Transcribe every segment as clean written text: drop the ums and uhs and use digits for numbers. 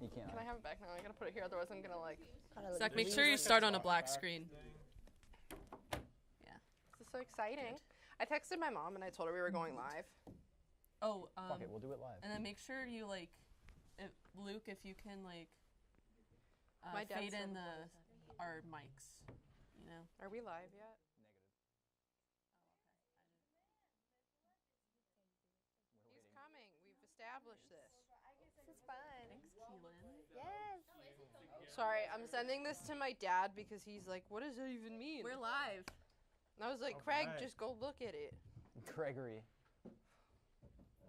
You can't. Can I have it back now? I gotta put it here, otherwise I'm gonna like. Zach, make sure you start on a black screen. Yeah. This is so exciting. I texted my mom and I told her we were going live. Oh, Fuck it, we'll do it live. And then make sure you Luke, if you can fade in our mics. You know. Are we live yet? He's coming. We've established this. This is fun. Thanks, Keelan. Yes. Sorry, I'm sending this to my dad because he's like, what does that even mean? We're live. And I was like, Craig, just go look at it. Gregory.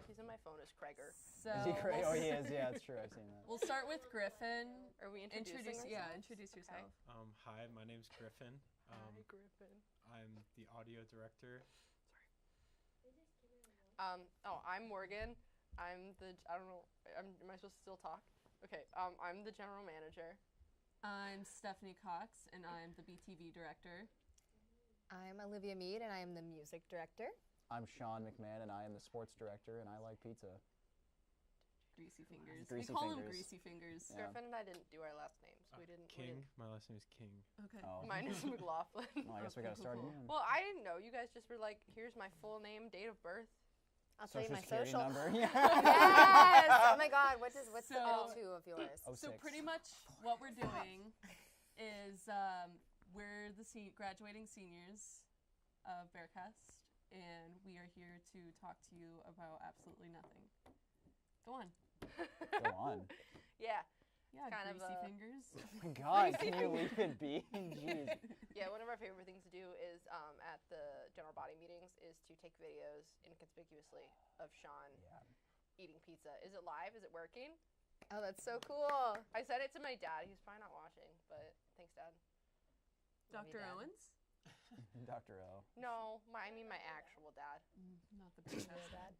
He's in my phone as Craiger. So Is he Craig? Oh, he is. Yeah, that's true. I've seen that. We'll start with Griffin. Are we introducing ourselves? Yeah, introduce yourself. Hi, my name's Griffin. Hi, Griffin. I'm the audio director. I'm Morgan. Am I supposed to still talk? Okay, I'm the general manager. I'm Stephanie Cox, and I'm the BTV director. I'm Olivia Mead, and I am the music director. I'm Sean McMahon, and I am the sports director, and I like pizza. Greasy Fingers. Greasy we call fingers. him Greasy Fingers. Yeah. Griffin and I didn't do our last names. We didn't. King. My last name is King. Okay. Oh. Mine is Mclaughlin. Well, I guess we gotta start Cool. again. Well, I didn't know. You guys just were like, here's my full name, date of birth. I'll tell you my Security social. number. Yes. Oh my God. What's the middle two of yours? So 06. pretty much what we're doing is we're the graduating seniors of Bearcast, and we are here to talk to you about absolutely nothing. Go on. Go on. Yeah. Yeah, Kind of Greasy a- Fingers. Oh my God, can you leave it be? Jeez. Yeah, one of our favorite things to do is at the general body meetings is to take videos inconspicuously of Sean eating pizza. Is it live? Is it working? Oh, that's so cool. I sent it to my dad. He's probably not watching, but thanks, Dad. Love you, Dr. Dad. Owens? Dr. O. No, I mean my actual dad. Not the Bearcast Dad.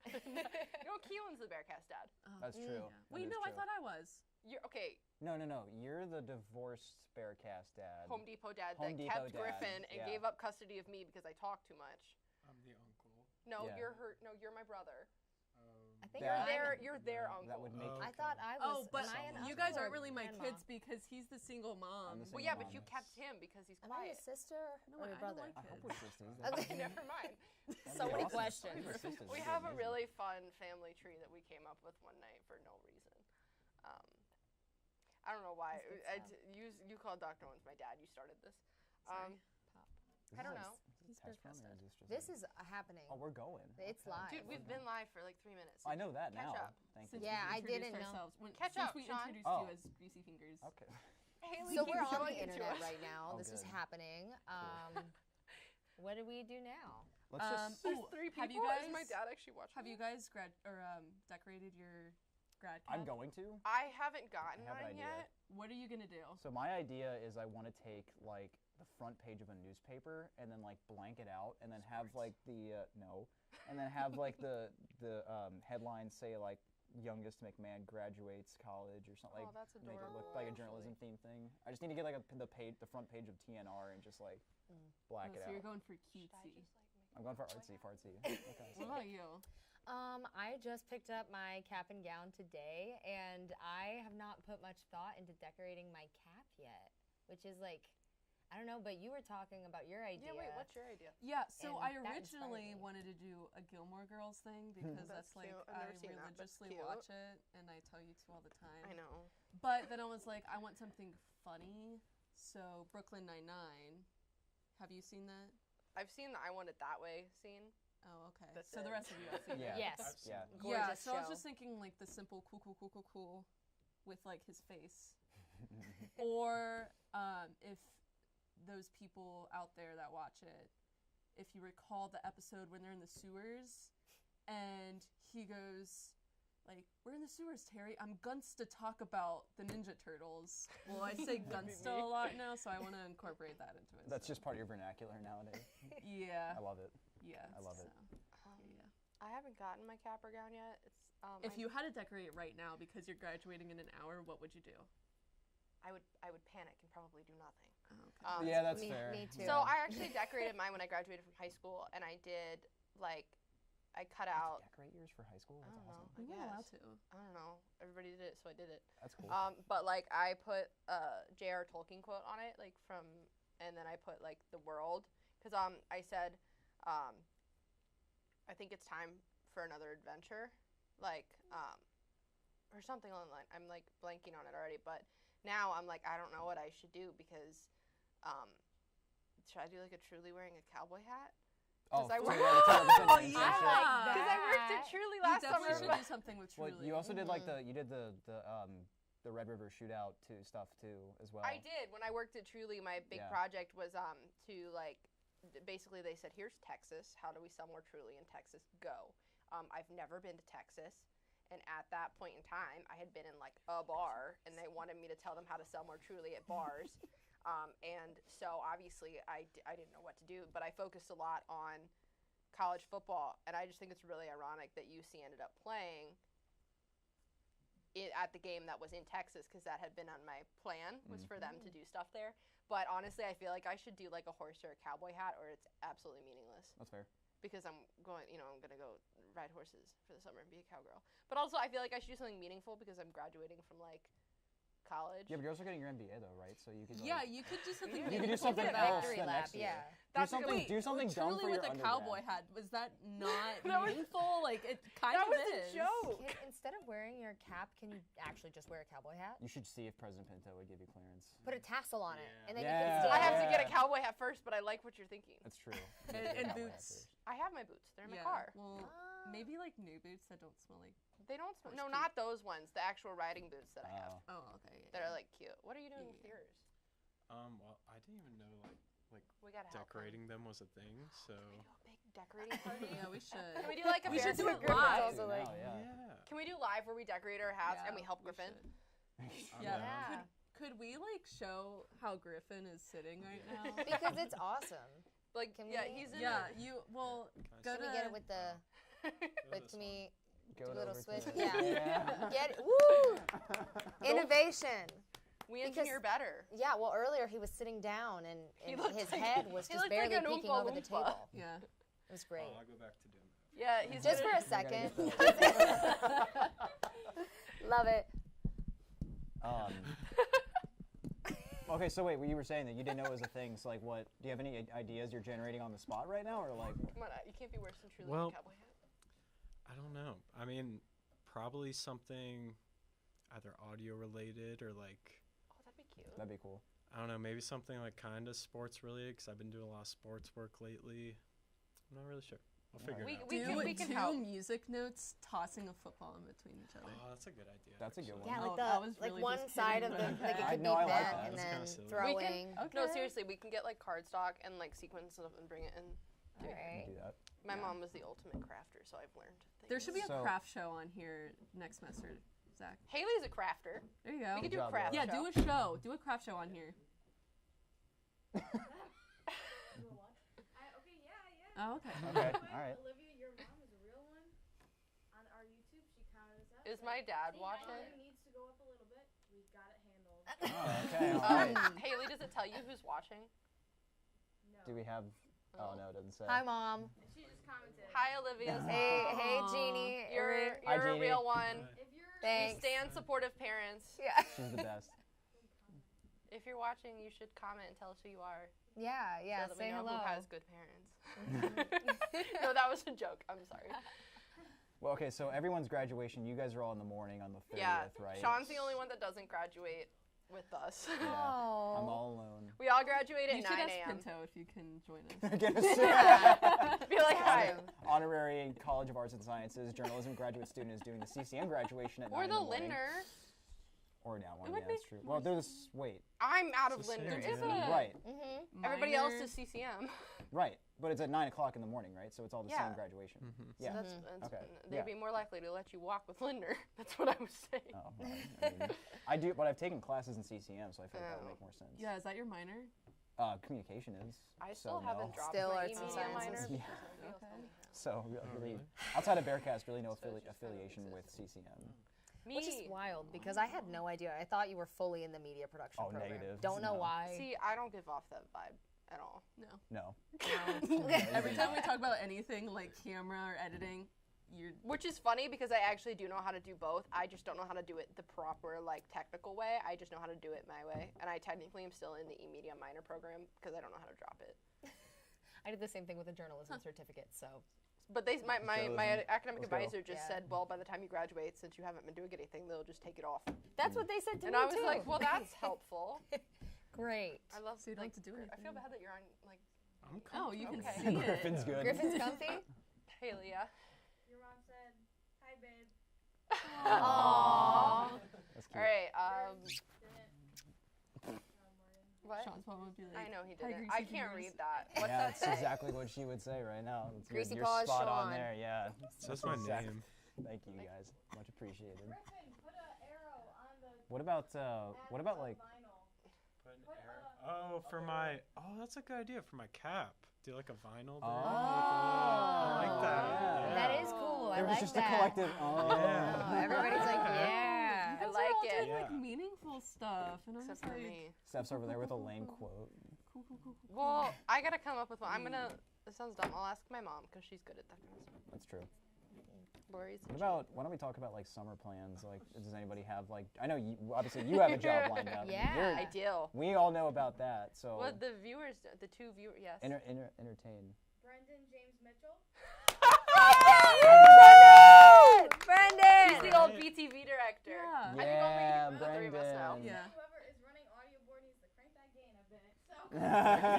No, Keelan's the Bearcast dad. Oh. That's true. Yeah. That Wait, is no, I true. thought I was. You're okay. No. You're the divorced Bearcast dad. Home Depot dad Home that Depot kept dad, Griffin and yeah. gave up custody of me because I talk too much. I'm the uncle. No, Yeah. you're her. No, you're my brother. I think That- You're their uncle. That would make. I thought I was. Oh, but am I an you uncle guys or aren't really my grandma? kids because he's the single mom. I'm the Well, single yeah, but mom. you kept him because he's Am I quiet. your sister No, or I your don't brother? like I hope kids. we're sisters. Okay. Never mind. So That'd be many awesome. questions. If we're sisters, We that'd have be a amazing. really fun family tree that we came up with one night for no reason. I don't know why. That's good You called Dr. Owens my dad. You started this. Sorry. I don't know. Is this test run or is this just This like- is happening. Oh, we're going. It's Okay. live. Dude, we've been live for like 3 minutes. I know that Catch now. up. Thank Since you. Yeah, we I introduced didn't know. ourselves. Catch since up, we Sean. introduced Oh. you as Greasy Fingers. Okay. Haley So keeps we're on showing the it to internet us. right now. Oh, This is good. happening. What do we do now? Let's just. There's Ooh, 3 people. have you Is my guys- dad actually watching? Have you guys decorated your grad cap? I'm going to. I haven't gotten I have an mine idea. yet. What are you gonna do? So my idea is I want to take like the front page of a newspaper and then like blank it out and then have like the and then have like the headlines say like youngest McMahon graduates college or something. Oh, Like that's make it adorable. look like a actually. journalism theme thing. I just need to get like the front page of TNR and just like black Oh, it so you're out. going for Should I cutesy. just, like, make I'm it going for look artsy like fartsy. Okay. What about you? I just picked up my cap and gown today, and I have not put much thought into decorating my cap yet, which is like, I don't know, but you were talking about your idea. Yeah, wait, what's your idea? Yeah, so And I that originally inspired me. wanted to do a Gilmore Girls thing because That's that's like cute. I've I never seen that, but religiously cute. watch it and I tell you to all the time. I know. But then I was like, I want something funny. So Brooklyn Nine-Nine. Have you seen that? I've seen the I Want It That Way scene. Oh, okay. That's so the it. rest of you have seen it. Yeah. Yes. Yeah. Yeah, Gorgeous so I was show. just thinking like the simple cool with like his face. Or if those people out there that watch it, if you recall the episode when they're in the sewers and he goes like, we're in the sewers, Terry. I'm gunst to talk about the Ninja Turtles. Well, I say gunsta a lot now, so I want to incorporate that into it. That's just part of your vernacular nowadays. Yeah. I love it. Yeah. I love it. Yeah. I haven't gotten my cap or gown yet. It's If you had to decorate it right now because you're graduating in an hour, what would you do? I would panic and probably do nothing. Oh, okay. Yeah, that's me, fair. Me too. So I actually decorated mine when I graduated from high school, and I did like I cut out. Decorate yours for high school? I That's don't know. awesome. I You're not allowed guess. to. I don't know. Everybody did it so I did it. That's cool. But like I put J.R. Tolkien quote on it, like and then I put like the world, because I said, I think it's time for another adventure, like or something along the line. I'm like blanking on it already, but now I'm like, I don't know what I should do, because should I do like a Truly wearing a cowboy hat? Oh, I so work- you had a television Oh, internship. yeah. Because I worked at Truly last You summer. definitely should but- do something with Well, Truly. you also did like the Red River shootout stuff too as well. I did. When I worked at Truly, my big Yeah. project was to like, basically they said, here's Texas. How do we sell more Truly in Texas? Go. I've never been to Texas. And at that point in time, I had been in like a bar, and they wanted me to tell them how to sell more Truly at bars. And so obviously I didn't know what to do, but I focused a lot on college football. And I just think it's really ironic that UC ended up playing at the game that was in Texas, because that had been on my plan, was for them to do stuff there. But honestly, I feel like I should do like a horse or a cowboy hat, or it's absolutely meaningless. That's fair. Because I'm going to go ride horses for the summer and be a cowgirl. But also, I feel like I should do something meaningful, because I'm graduating from like college. Yeah, but you're also getting your MBA though, right? So you could. Yeah, Like, you could do something. You could do meaningful something for that. else Victory the lap, next year. yeah. That's a good do point. something dumb Truly for with your a undergrad. cowboy hat. Was that not That was- meaningful? Like it kind That of was is. a joke. Instead of wearing your cap, can you actually just wear a cowboy hat? You should see if President Pinto would give you clearance. Put a tassel on it, Yeah. and then Yeah. you can I stand. have to get a Yeah. cowboy hat first, but I like what you're thinking. That's true. And Cowboy hat boots. first. I have my boots. They're in Yeah. my car. Well, maybe like new boots that don't smell like. They don't smell. Horse No, poop. not those ones. The actual riding boots that I have. Oh, okay. That are like cute. What are you doing with Yeah. yours? Well, I didn't even know like We gotta help them. decorating them was a thing. So Can we do a big decorating party? Yeah, we should. Can we do like a We should do it Griffin? live. Also, like, yeah. Can we do live where we decorate our hats and we help we Griffin? should. I'm Yeah. down. Could we like show how Griffin is sitting right now? because it's awesome. Like, Can yeah, we- he's in Yeah, it. you well Can I go Can to we get it with the? Go But this can one. we Go do a it little over switch? to- Yeah. Get it. Woo! Innovation. We Because- engineer better. Yeah. Well, earlier he was sitting down, and He and looked his like- head was he just looked like barely an peeking Oompa over the Loompa. table. yeah. It was great. I'll go back to demo. Yeah, he's Just for gonna- a second. get Love it. Okay, so wait, you were saying that you didn't know it was a thing. So like, what? Do you have any ideas you're generating on the spot right now, or like? Come on, you can't be worse than Truly Well- in a cowboy hat. I don't know. I mean, probably something either audio related or like, Oh, that'd be cute. That'd be cool. I don't know, maybe something like kind of sports related, because I've been doing a lot of sports work lately. I'm not really sure. I'll figure We- it out. we can- we can two help. music notes tossing a football in between each other. Oh, that's a good idea. That's a good actually. one. Yeah, Oh, like that was the like really one just side of kidding. the like it I could know, be I like bent that. and That's then kinda silly. We throwing. can, Okay. no, seriously, we can get like cardstock and like sequins stuff and bring it in. All We right. can do that. My Yeah. mom was the ultimate crafter, so I've learned things. There should be a So- craft show on here next semester, Zach. Haley's a crafter. There you go. We could do Good a job, craft Yeah, show. do a show. Do a craft show on here. Okay, yeah. Oh, okay. Okay, all right. Olivia, your mom is a real one. On our YouTube, she counted us up. Is my dad See, watching? volume needs to go up a little bit. We got it handled. Oh, okay, all right. Haley, does it tell you who's watching? No. Do we have? Oh no, it doesn't say. Hi, Mom. And she just commented. Hi, Olivia's Hey, mom. hey, Aw. Jeannie. You're Hi, a Jeannie. real one. If you're We Thanks. stand supportive parents. Yeah. She's the best. If you're watching, you should comment and tell us who you are. Yeah. Yeah. So that Say we know hello. who has good parents. No, that was a joke. I'm sorry. Well, okay, so everyone's graduation, you guys are all in the morning on the 30th, Yeah, right? Sean's the only one that doesn't graduate with us. Yeah, Oh. I'm all alone. We all graduate You at should 9 ask a.m. Pinto if you can join us. Get a suit. Be like, hi. Awesome. Honorary College of Arts and Sciences journalism graduate student is doing the CCM graduation at 9 Or in the the morning. Lindner. Or that one, It would yeah, make that's true. Well, there's, wait, I'm out of It's the Lindner. same, Is yeah. it? right, Mm-hmm. Everybody else Minor- is CCM. right. But it's at 9 o'clock in the morning, right? So it's all the Yeah. same graduation. Mhm. Yeah. So that's Okay, they'd yeah. be more likely to let you walk with Lindner. That's what I was saying. Oh, well, I mean, I do, but I've taken classes in CCM, so I feel like that would Oh. make more sense. Yeah, is that your minor? Communication is. I so still haven't no. dropped Still my arts and e-media minor sciences. because Yeah. nobody else told me how. So really, really? outside of Bearcast, really no So it's just kind of affiliation with exists. CCM. Me. Which is wild because I had no idea. I thought you were fully in the media production Oh, program. negative. Don't know No. why. See, I don't give off that vibe at all. No. No. Every time we talk about anything like camera or editing, you're. Which is funny because I actually do know how to do both. I just don't know how to do it the proper, like, technical way. I just know how to do it my way. And I technically am still in the E-Media minor program because I don't know how to drop it. I did the same thing with a journalism certificate, so. But my academic Let's go. advisor just said, well, by the time you graduate, since you haven't been doing anything, they'll just take it off. That's what they said to And me, I was too. like, well, that's helpful. Great. I love So you don't have to do I feel anything. bad that you're on, like, I'm Oh, you can Okay. see it. Griffin's good. Griffin's comfy? hey, Leah. Your mom said, "Hi, babe." Aww. That's cute. All right, Didn't. what? Sean's mom would be like, I know he "Hi, didn't. greasy I can't fingers." read that. What's Yeah, that that's say? exactly what she would say right now. It's Greasy you're paws, spot on Sean. there, yeah. That's my exact- name. Thank you guys, much appreciated. Griffin, put an arrow on the What about like? vinyl. Put an Put arrow. Oh, for my. Oh, that's a good idea for my cap. Do like a vinyl. Oh, I like that. yeah. That is cool. I There was like just that. a collective. Oh, Yeah. Oh, everybody's like, yeah. You guys like are all it. doing like Yeah. meaningful stuff, and I'm Except just for like, me. Steph's over there with a lame quote. cool. Well, I gotta come up with one. I'm gonna. This sounds dumb. I'll ask my mom because she's good at that kind of stuff. That's true. Lori's. What about? Why don't we talk about like summer plans? Like, does anybody have like? I know you obviously you have a job lined up. Yeah. You're- ideal? we all know about that. So Well, the viewers, the two viewers, yes. entertain. Brendan James Mitchell. Brendan! He's the old BTV director. Yeah. I think only Yeah, the three of us know. Brendan. Yeah. Whoever is running audio board needs to crank that gain a bit. So.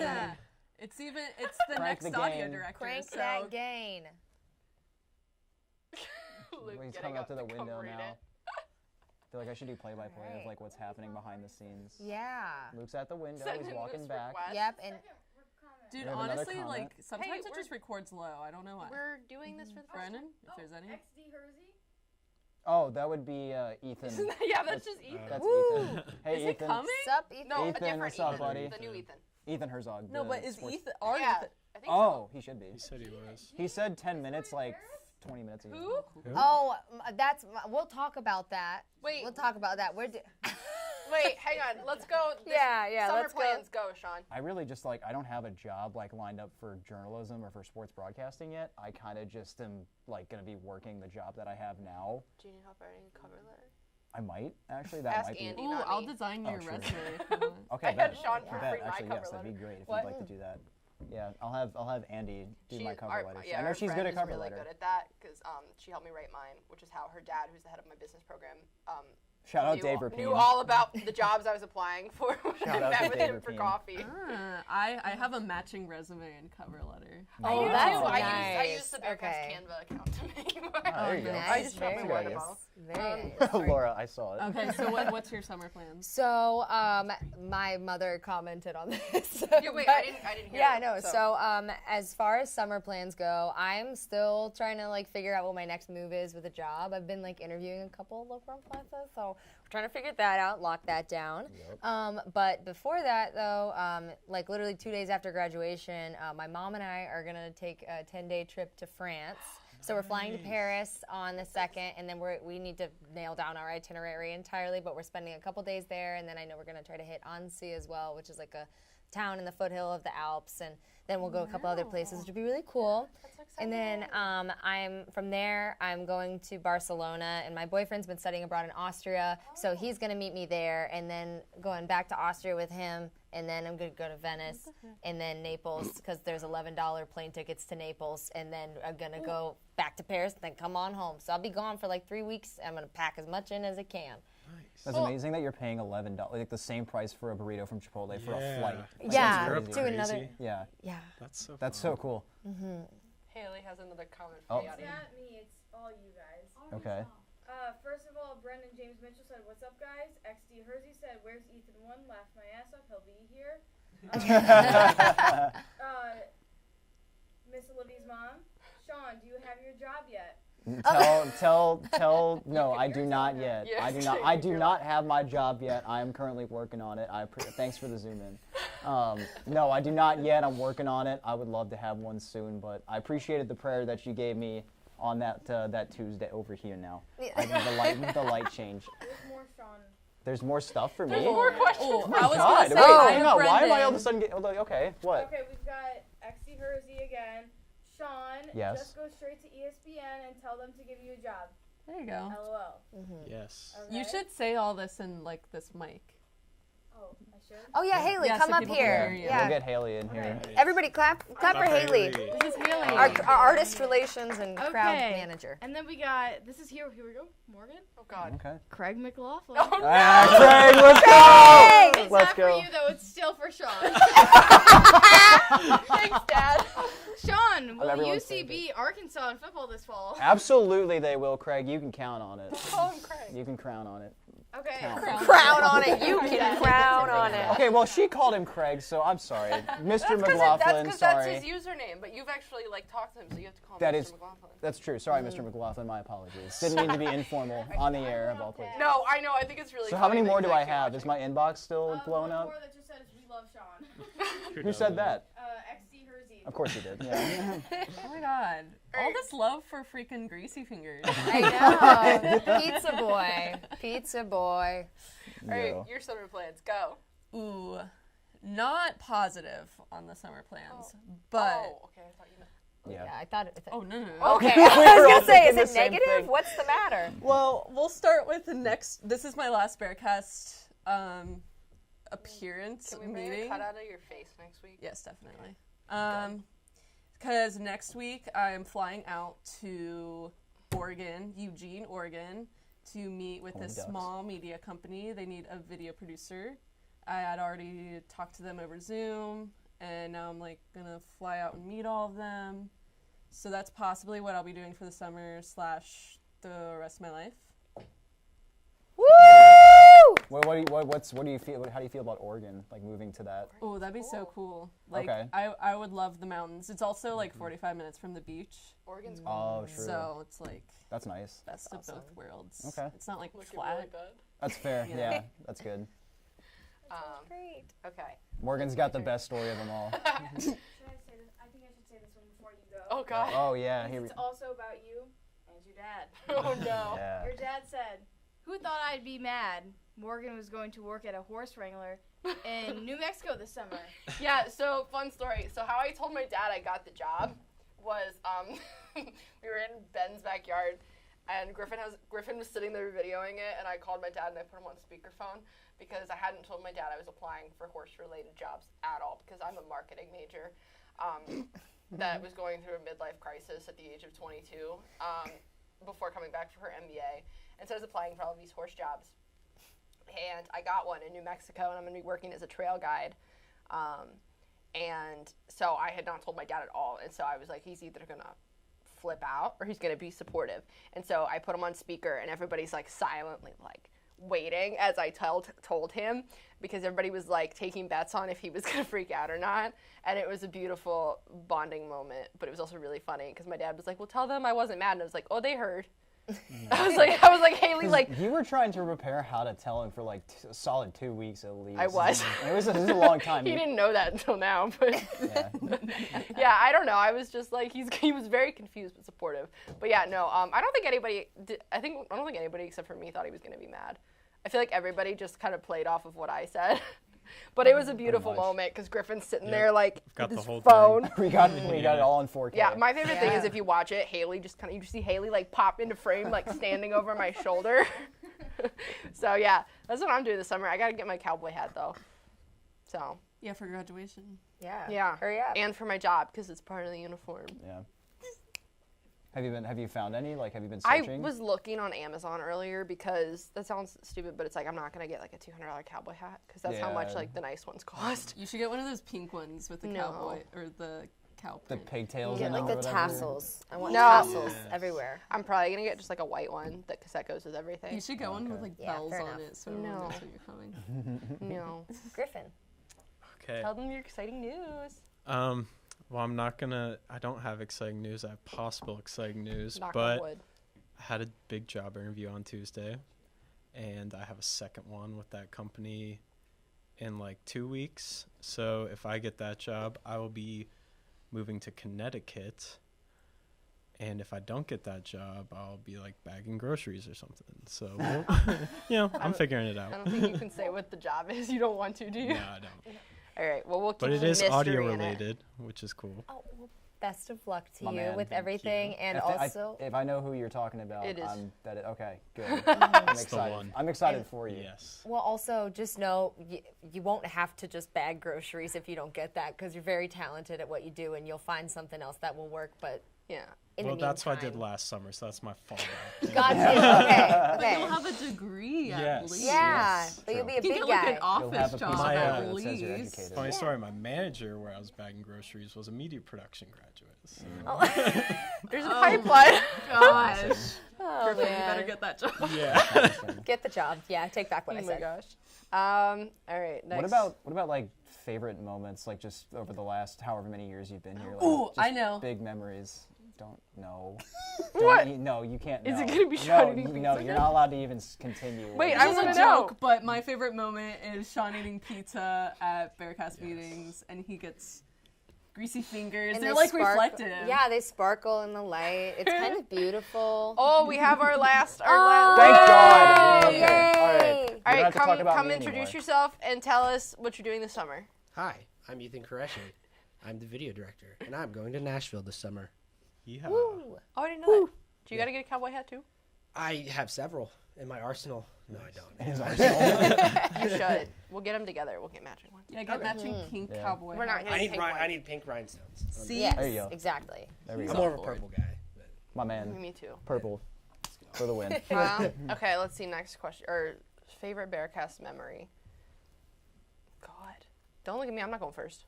Yeah. It's the Crank next the audio gain. director. Crank so that gain. Luke He's getting coming up to the come window read now. it. I feel like I should do play-by-play of Alright. like what's happening behind the scenes. Yeah. Luke's at the window. Send He's him walking this back. request. Yep, and Comment. Dude, We have another honestly, comment. like sometimes Hey, it just records low. I don't know why. We're doing this for the first Brandon, time. if there's any. XD Hersey. Oh, that would be Ethan. Yeah, that's just Ethan. That's Woo! Ethan. Hey, Is Ethan. it coming? Sup, Ethan? No, a Ethan, different what's up, Ethan. buddy? The new Ethan. Ethan Herzog. No, the but is sports- Ethan? Our Yeah, Ethan. I think Oh, he should be. He said he was. He said 10 minutes, like 20 minutes ago. so. Who? Oh, we'll talk about that. Wait. We'll talk about that. Wait, hang on. Let's go. Yeah, Summer let's go. plans go, Sean. I really just like, I don't have a job like lined up for journalism or for sports broadcasting yet. I kind of just am like going to be working the job that I have now. Do you need help writing a cover letter? I might, actually. That Ask might be. Andy. Ooh, not I'll me. design Oh, your sure. resume. If you want. Okay, I had bet. Sean I proofread bet. my Actually, cover yes, that'd be letter. great if What? you'd like to do that. Yeah, I'll have Andy do my cover our, letter. Yeah, I know our she's good friend at cover is really letter. good at that because she helped me write mine, which is how her dad, who's the head of my business program, Shout out knew, Dave Rapine. knew all about the jobs I was applying for when Shout I out met to with Dave him for Rapine. coffee. I have a matching resume and cover letter. Oh, I that's do. nice. I use the Bearcast Okay. Canva account to make mine. Oh, there you go. I just Nice, shot my very word nice. about Very nice. Laura, I saw it. Okay, so what's your summer plans? So, my mother commented on this. Yeah, wait, but- I didn't hear Yeah, it, I know. So, as far as summer plans go, I'm still trying to like figure out what my next move is with a job. I've been like interviewing a couple of local places, so we're trying to figure that out, lock that down. But before that, though, like literally 2 days after graduation, my mom and I are gonna take a 10-day trip to France. So we're flying to Paris on the 2nd, and then we need to nail down our itinerary entirely, but we're spending a couple days there, and then I know we're going to try to hit Annecy as well, which is like a town in the foothill of the Alps, and then we'll go a couple other places, which would be really cool. And then from there, I'm going to Barcelona, and my boyfriend's been studying abroad in Austria, so he's going to meet me there, and then going back to Austria with him, and then I'm going to go to Venice, and then Naples, because there's $11 plane tickets to Naples, and then I'm going to go back to Paris, and then come on home. So I'll be gone for like 3 weeks. I'm going to pack as much in as I can. That's amazing that you're paying $11, like the same price for a burrito from Chipotle for a Yeah. flight. Like, Yeah, that's Europe crazy. to another. crazy. Yeah, Yeah. That's so. that's fun. so cool. Haley has another comment Oh. for the It's audience. not me, it's all you guys. Okay. First of all, Brendan James Mitchell said, "What's up, guys?" XD Hersey said, "Where's Ethan 1? Laughed my ass off. He'll be here." Miss Olivia's mom, Sean, do you have your job yet? Tell. No, I do not yet. Yeah, I do not have my job yet. I am currently working on it. Thanks for the zoom in. No, I do not yet. I'm working on it. I would love to have one soon, but I appreciated the prayer that you gave me on that Tuesday over here. Now, the light change. There's more, Sean. There's more stuff for me. There's more questions. Oh, for I was God, gonna say, wait, I hang know on. Why am I all of Brendan. a sudden getting? Okay, what? Okay, we've got XD Hersey again. Sean, Yes. just go straight to ESPN and tell them to give you a job. There you go. LOL. Yes. Okay. You should say all this in like this mic. Oh, I should? Oh yeah, Haley, Yeah, come so up people can here. hear you. Yeah. We'll get Haley in here. Everybody clap for Haley. This is Haley. Our artist relations and crowd Okay. manager. And then we got, this is here we go, Morgan. Oh God. Okay. Craig Mclaughlin. Oh, Craig, let's Hey! go! It's Let's not go. for you though, it's still for Sean. Thanks, Dad. Sean, will everyone's UC beat Arkansas in football this fall? Absolutely, they will, Craig. You can count on it. Call him Craig. You can crown on it. Okay. Count. Crown on it. You can crown on it. Okay, well, she called him Craig, so I'm sorry. Mr. That's McLaughlin, because sorry. that's his username, but you've actually like talked to him, so you have to call him That Mr. is- McLaughlin. That's true. Sorry, Mr. McLaughlin. My apologies. Didn't mean to be informal on the air of all places. No, I know. I think it's really. So how funny many that more he's do I actually have? Is watching. my inbox still blowing One up? more that just says we love Sean. Who said that? XD Hersey. Of course you did. Yeah. Oh my God. All this love for freaking greasy fingers. I know. Pizza boy. Pizza boy. All right, Yo. your summer plans. Go. Ooh, not positive on the summer plans, but Oh, okay. I thought you meant. Yeah, I thought it. oh no. Okay, We I were was all gonna say, is thinking the it same negative? thing. What's the matter? Well, we'll start with the next. This is my last Bearcast appearance Can we bring meeting. a cut out of your face next week? Yes, definitely. Because next week I'm flying out to Oregon, Eugene, Oregon, to meet with Horned this ducks. small media company. They need a video producer. I had already talked to them over Zoom, and now I'm like gonna fly out and meet all of them. So that's possibly what I'll be doing for the summer / the rest of my life. Woo! What do you feel? How do you feel about Oregon? Like moving to that? Oh, that'd be so cool. Like Okay. I would love the mountains. It's also like 45 minutes from the beach. Oregon's Oh, true. So it's like That's nice. best of both worlds. Okay. It's not like looking flat. really bad. That's fair. Yeah. Yeah, that's good. Great. Okay. Morgan's got the best story of them all. Should I say this? I think I should say this one before you go. Oh God. Oh yeah, here we. It's also about you and your dad. Oh no. Yeah. Your dad said, "Who thought I'd be mad? Morgan was going to work at a horse wrangler in New Mexico this summer." Yeah, so fun story. So how I told my dad I got the job was we were in Ben's backyard and Griffin was sitting there videoing it, and I called my dad and I put him on speakerphone because I hadn't told my dad I was applying for horse related jobs at all because I'm a marketing major that was going through a midlife crisis at the age of 22 before coming back for her MBA. And so I was applying for all of these horse jobs. And I got one in New Mexico, and I'm going to be working as a trail guide. And so I had not told my dad at all. And so I was like, he's either going to flip out or he's going to be supportive. And so I put him on speaker, and everybody's like silently like waiting as I told him, because everybody was like taking bets on if he was going to freak out or not. And it was a beautiful bonding moment, but it was also really funny because my dad was like, well, tell them I wasn't mad. And I was like, oh, they heard. I was like, Haley, like, You were trying to prepare how to tell him for like a solid 2 weeks at least. I was. It was a long time. he didn't know that until now, but Yeah. yeah, I don't know. I was just like, he was very confused but supportive. But yeah, no, I don't think anybody except for me thought he was going to be mad. I feel like everybody just kind of played off of what I said. But it was a beautiful much. moment because Griffin's sitting Yep. there like Got with the his whole phone. thing. we got it all in 4K. Yeah, my favorite thing is Yeah. if you watch it, Haley just kind of, you just see Haley like pop into frame, like standing over my shoulder. So yeah, that's what I'm doing this summer. I gotta get my cowboy hat though. So Yeah, for graduation. Yeah. Hurry up. and for my job because it's part of the uniform. Yeah. Have you found any? Like, have you been I searching? was looking on Amazon earlier because that sounds stupid, but it's like I'm not gonna get like a $200 cowboy hat because that's how much Yeah. like the nice ones cost. You should get one of those pink ones with the No. cowboy or the cow the print. pigtails Get in like it the or whatever. tassels. I want No. tassels Yes. everywhere. I'm probably gonna get just like a white one that goes with everything. You should get one with Okay. like Yeah, bells fair on enough. it so everyone No. knows when you're coming. No. Griffin. Okay. Tell them your exciting news. Well, I don't have exciting news. I have possible exciting news, Knock on but wood. I had a big job interview on Tuesday, and I have a second one with that company in like 2 weeks. So if I get that job, I will be moving to Connecticut. And if I don't get that job, I'll be like bagging groceries or something. So, I'm figuring it I out. don't think you can say what the job is. You don't want to, do you? No, I don't. All right. Well, we'll keep But it some is mystery audio in it. related, which is cool. Oh, well, best of luck to My you man, with thank everything, you. and If also. if I know who you're talking about, It is. Okay, good. I'm the excited. one. I'm excited for you. Yes. Well, also, just know you won't have to just bag groceries if you don't get that, because you're very talented at what you do, and you'll find something else that will work. But Yeah. in Well, the that's what I meantime- did last summer, so that's my fallback. Got you. Okay. But Okay. you'll have a degree at Yes. least. Yeah, Yes, but you'll true. be a You big can get like guy. an You'll office have a job piece of My, at paper that says you're least. educated. Funny story, my manager where I was bagging groceries was a media production graduate. So. There's a Oh pipeline. Gosh. Oh, Griffin, you better man. get that job. Yeah. Get the job. Yeah, take back what Oh I my said. gosh. All right. Next. What about like favorite moments, like just over the last however many years you've been here? Like, Ooh, just I know. Big memories. Don't know. What? No, you can't. Is know. it gonna be No, Sean eating no, pizza you're not allowed to even continue. Wait, This I is wanna a know. joke, but my favorite moment is Sean eating pizza at Bearcast meetings, and he gets greasy fingers. And They're they like sparkle- reflective. Yeah, they sparkle in the light. It's kind of beautiful. Oh, we have our last. Thank God. Yay! Okay, all right. Yay! You All don't right, have to talk about come me introduce anymore. yourself and tell us what you're doing this summer. Hi, I'm Ethan Koreshi. I'm the video director, and I'm going to Nashville this summer. Yeah. Oh, I didn't know that. Do you got to get a cowboy hat too? I have several in my arsenal. No, I don't. His arsenal. You should. We'll get them together. We'll get matching ones. Yeah, get matching pink Yeah. cowboy. We're not hats. gonna I need pink one. I need pink rhinestones. See? Yes, There you go. exactly. There we I'm go. more of a on board. purple guy. But My man. Me too. Purple. For the win. Okay, let's see. Next question. Or favorite Bearcast memory. God. Don't look at me. I'm not going first.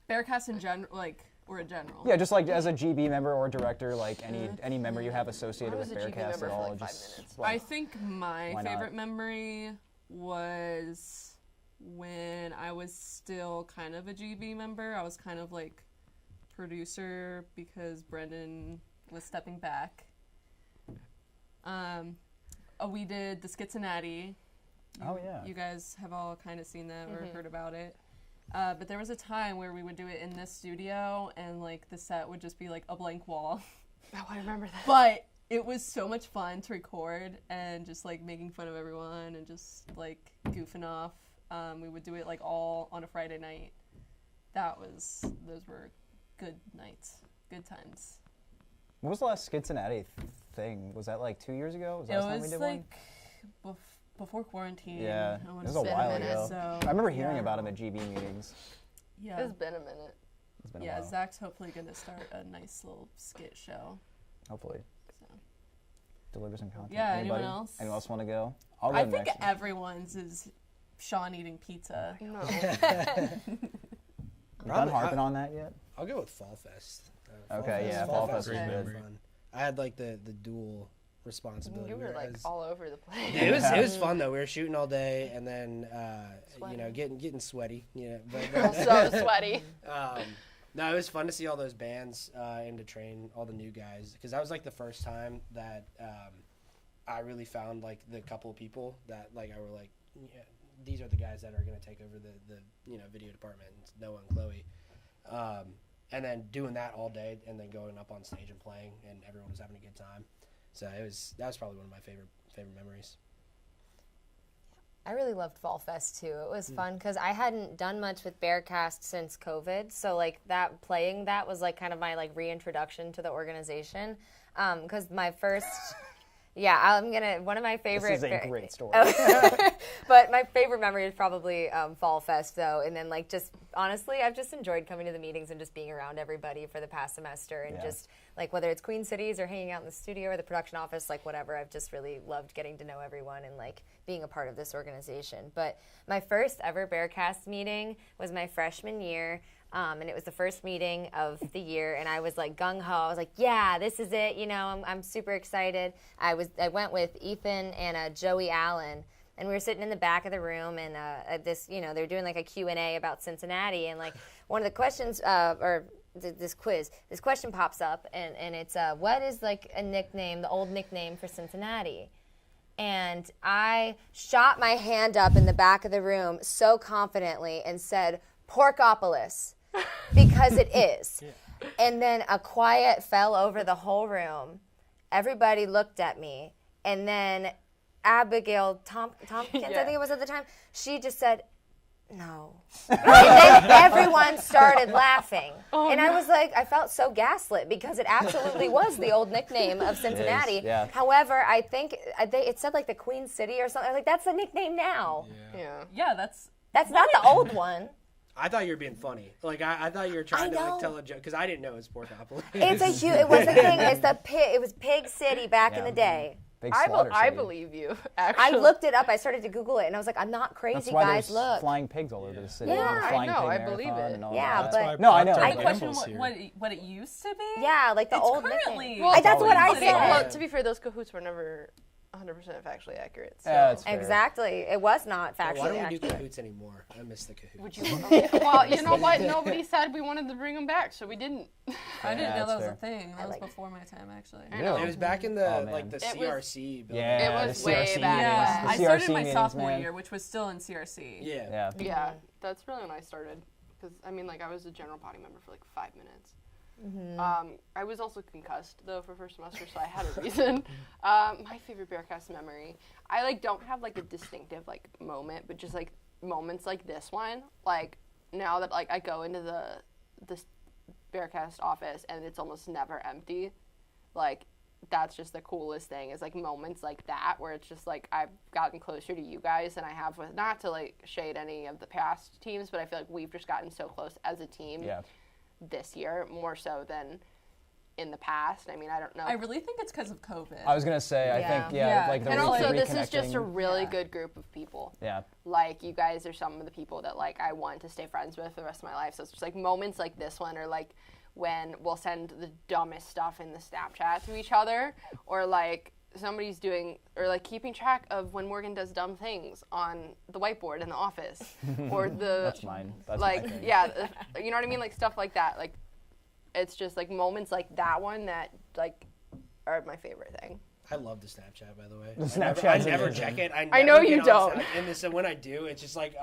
Bearcast in general, or in general. Yeah, just like as a GB member or director, like any member you have associated I was with a GB Bearcast member at for all, like 5 just minutes. I think my Why not? favorite memory was when I was still kind of a GB member. I was kind of like producer because Brendan was stepping back. We did the Skitsanati. Oh, yeah. You guys have all kind of seen that or heard about it. But there was a time where we would do it in this studio and like the set would just be like a blank wall. Oh, I remember that. But it was so much fun to record and just like making fun of everyone and just like goofing off. We would do it like all on a Friday night. Those were good nights, good times. What was the last Skitsanati thing? Was that like 2 years ago? Was that It last time we was did like before quarantine. Yeah, I it wanna was a say. while minute, ago. So, I remember hearing yeah. about him at GB meetings. Yeah, It's been a minute. It's been a yeah. while. Zach's hopefully gonna start a nice little skit show. Hopefully. So. Deliver some content. Yeah, Anybody? anyone else? Anyone else want to go? I'll go I think next. everyone's is Sean eating pizza. No. You done harping on that yet? I'll go with Fall Fest. Okay, yeah, Fall Fest was was really good. fun. I had like the dual responsibility. You were like whereas- all over the place. It was fun though. We were shooting all day and then Sweaty. getting sweaty. But So sweaty. No, it was fun to see all those bands and to train all the new guys because that was like the first time that I really found like the couple of people that like I were like, yeah, these are the guys that are going to take over the video department. It's Noah and Chloe. And then doing that all day and then going up on stage and playing and everyone was having a good time. So that was probably one of my favorite memories. I really loved Fall Fest too. It was fun because I hadn't done much with Bearcast since COVID, so like playing that was like kind of my like reintroduction to the organization. Because my first, one of my favorite. This is a great story. But my favorite memory is probably Fall Fest though, and then like just honestly, I've just enjoyed coming to the meetings and just being around everybody for the past semester, and Yeah. just like whether it's Queen Cities or hanging out in the studio or the production office, like whatever, I've just really loved getting to know everyone and like being a part of this organization. But my first ever Bearcast meeting was my freshman year. And it was the first meeting of the year, and I was like gung ho. I was like, "Yeah, this is it." I'm super excited. I went with Ethan and Joey Allen, and we were sitting in the back of the room, and they're doing like a Q&A about Cincinnati, and like one of the questions this question pops up, and it's what is like a nickname, the old nickname for Cincinnati? And I shot my hand up in the back of the room so confidently and said, Porkopolis, because it is. Yeah. And then a quiet fell over the whole room. Everybody looked at me. And then Abigail Tompkins, I think it was at the time, she just said, no. And then everyone started laughing. And I was like, I felt so gaslit because it absolutely was the old nickname of Cincinnati. yeah. However, I think it said like the Queen City or something. I was like, that's the nickname now. Yeah, That's not the old one. I thought you were being funny. Like I thought you were trying to know. like tell a joke because I didn't know it was Porkopolis. It's a huge. It was the thing. It was Pig City back in the day. Big I slaughter city. believe you. I Actually, looked it up. I started to Google it, and I was like, I'm not crazy, That's why guys. there's Look. flying pigs all over the city. Yeah. and flying I know, pig I believe marathon it. and all Yeah, that. That's why but- No, I know. Procter I and question Gamble's here. what it used to be. Yeah, like the It's old currently. nickname. Well, That's what I always- said. well, to be fair, those cahoots were never 100% factually accurate. So. Yeah, that's fair. Exactly. It was not Why factually don't we do accurate. cahoots anymore? I miss the cahoots. Would you? Well, you know what? Nobody said we wanted to bring them back, so we didn't. I didn't Yeah, know that was that's a thing. That I was like it. before my time, actually. Really? It was back in the Oh, man. like the It was- CRC building. Yeah, It was the way CRC back meetings. Yeah, The I CRC started my meetings, sophomore man. year, which was still in CRC. Yeah. Yeah. Yeah, that's really when I started. Because I mean, like, I was a general body member for like 5 minutes. I was also concussed though for first semester, so I had a reason. My favorite Bearcast memory. I like don't have like a distinctive like moment, but just like moments like this one. Like now that like I go into the Bearcast office and it's almost never empty. Like that's just the coolest thing is like moments like that where it's just like I've gotten closer to you guys than I have with, not to like shade any of the past teams, but I feel like we've just gotten so close as a team Yeah. this year more so than in the past. I mean, I don't know. I really think it's because of COVID. I was gonna say, I think, Yeah. like the and also, this is reconnecting. just a really Yeah. good group of people. Yeah. Like, you guys are some of the people that, like, I want to stay friends with for the rest of my life. So it's just, like, moments like this one, or, like, when we'll send the dumbest stuff in the Snapchat to each other, or, like, somebody's doing, or, like, keeping track of when Morgan does dumb things on the whiteboard in the office, or the, That's mine. That's like, my thing. yeah, you know what I mean? Like, stuff like that. Like, it's just, like, moments like that one that, like, are my favorite thing. I love the Snapchat, by the way. The I Snapchat's never amazing. check it. I know never you get on don't. Snap- And so when I do, it's just like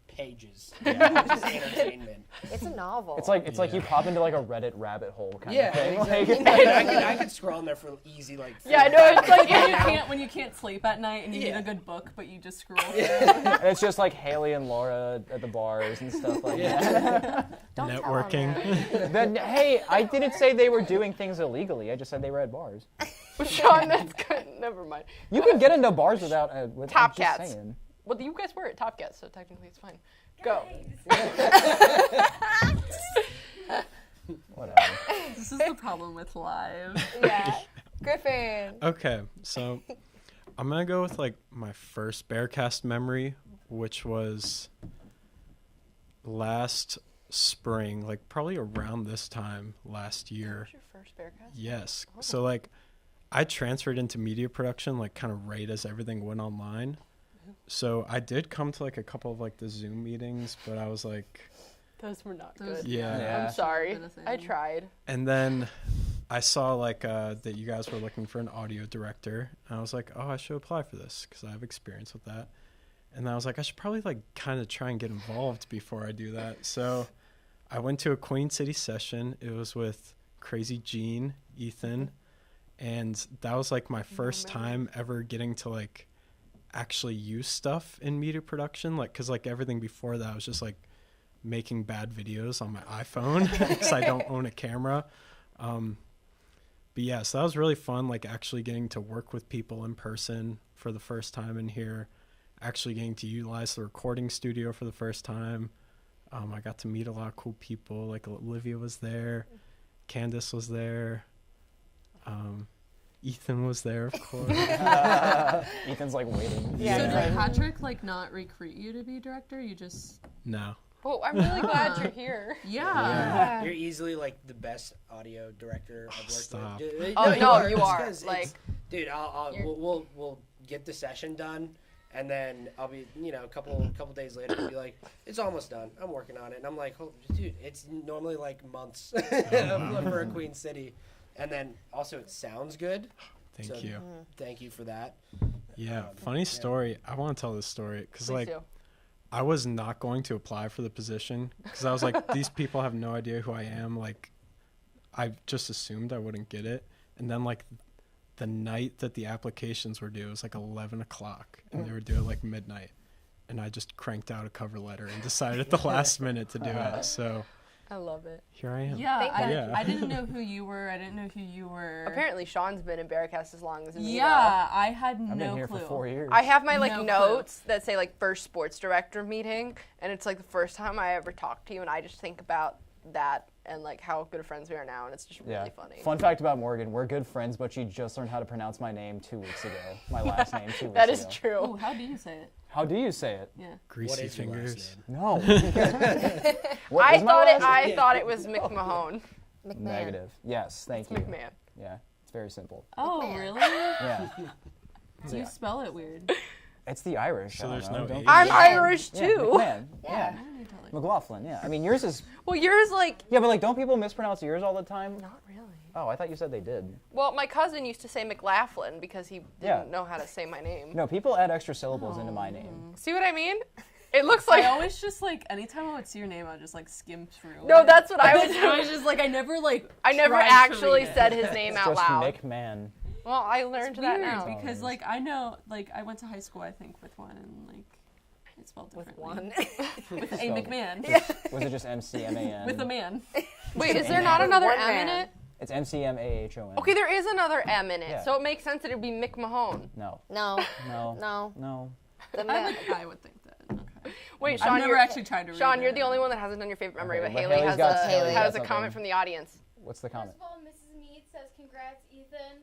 pages. Yeah. It's just entertainment. It's a novel. It's like you pop into like a Reddit rabbit hole kind Yeah, of thing. exactly. Like, I could scroll in there for easy like. Yeah, I know, it's like, when you can't sleep at night and you need Yeah. a good book, but you just scroll. and it's just like Haley and Laura at the bars and stuff like that. Don't tell 'em Networking. that. Then, hey, I didn't say they were doing things illegally. I just said they were at bars. Sean, that's good. Never mind. You can get into bars without with Top I'm just Cats. saying. Well, you guys were at Top Cats, so technically it's fine. Go. Whatever. This is the problem with live. Yeah. Griffin. Okay, so I'm gonna go with like my first Bearcast memory, which was last spring, like probably around this time last year. What was your first Bearcast? Yes. So like I transferred into media production like kind of right as everything went online. So I did come to like a couple of like the Zoom meetings, but I was like, Those were not Those- good. yeah. Yeah. I'm sorry. Been a thing. I tried. And then I saw like that you guys were looking for an audio director, and I was like, oh, I should apply for this because I have experience with that. And I was like, I should probably like kind of try and get involved before I do that. So I went to a Queen City session. It was with Crazy Gene, Ethan, and that was like my first time ever getting to like actually use stuff in media production, like because like everything before that was just like making bad videos on my iPhone because I don't own a camera. But yeah, so that was really fun, like actually getting to work with people in person for the first time in here, actually getting to utilize the recording studio for the first time. I got to meet a lot of cool people, like Olivia was there, Candace was there, Ethan was there, of course. Ethan's like waiting. Yeah. So Yeah. did Patrick like not recruit you to be director? You just No. Well, I'm really glad you're here. yeah. You're easily like the best audio director I've worked Stop. with. Oh, no, you It's are. 'cause it's- Like, dude, you're- we'll get the session done, and then I'll be a couple days later I'll be like, it's almost done. I'm working on it, and I'm like, oh, dude, it's normally like months for a Queen City, and then also it sounds good. Thank So- you. Thank you for that. Yeah, funny story. I want to tell this story because please like do. I was not going to apply for the position because I was like, these people have no idea who I am. Like, I just assumed I wouldn't get it. And then, like, the night that the applications were due, it was like 11 o'clock, and they were due at like midnight. and I just cranked out a cover letter and decided at the last minute to do it. So I love it. here I am. Yeah, Yeah. I didn't know who you were. I didn't know who you were. Apparently, Sean's been in Bearcast as long as me. Yeah, I had I've no been here clue. for 4 years. I have my No clue. notes that say first sports director meeting, and it's the first time I ever talked to you, and I just think about that and how good of friends we are now, and it's just really funny. Fun fact about Morgan: we're good friends, but she just learned how to pronounce my name 2 weeks ago. My last name 2 weeks That ago. is true. Ooh, how do you say it? How do you say it? Yeah. Greasy What is your last fingers. name? No. What I is my thought last I name? thought it was McMahon. McMahon. Negative. Yes, thank you. McMahon. Yeah, it's very simple. Oh, McMahon. really? Yeah, Do you spell it weird? it's the Irish. So I don't there's know. no Don't- H. I'm McMahon. Irish Yeah, too. McMahon. Yeah. Yeah. McLaughlin. Yeah. I mean, yours is. Well, yours Yeah, but don't people mispronounce yours all the time? not really. Oh, I thought you said they did. Well, my cousin used to say Mclaughlin because he Yeah. didn't know how to say my name. No, people add extra syllables into my name. See what I mean? It looks like I always just anytime I would see your name, I would just skim through. no. it. That's what I was. I was just I never I never tried to actually read it. said his name It's out just loud. McMahon. Well, I learned It's that weird now. because I know I went to high school I think with one and it's spelled With differently. one. With a Spelled- McMahon. Was it just MCMAN? With a man. Wait, is there not another One M in man. it? It's MCMAHON. Okay, there is another M in it, Yeah. so it makes sense that it'd be McMahon. No. No, No. no. No. The I man. would think that. Okay. Wait, I've Sean, never you're actually tried to read Sean, you're it. the only one that hasn't done your favorite memory, Okay, but but Haley Haley's has got- Haley's got a something. comment from the audience What's the comment? First of all, Mrs. Mead says congrats, Ethan.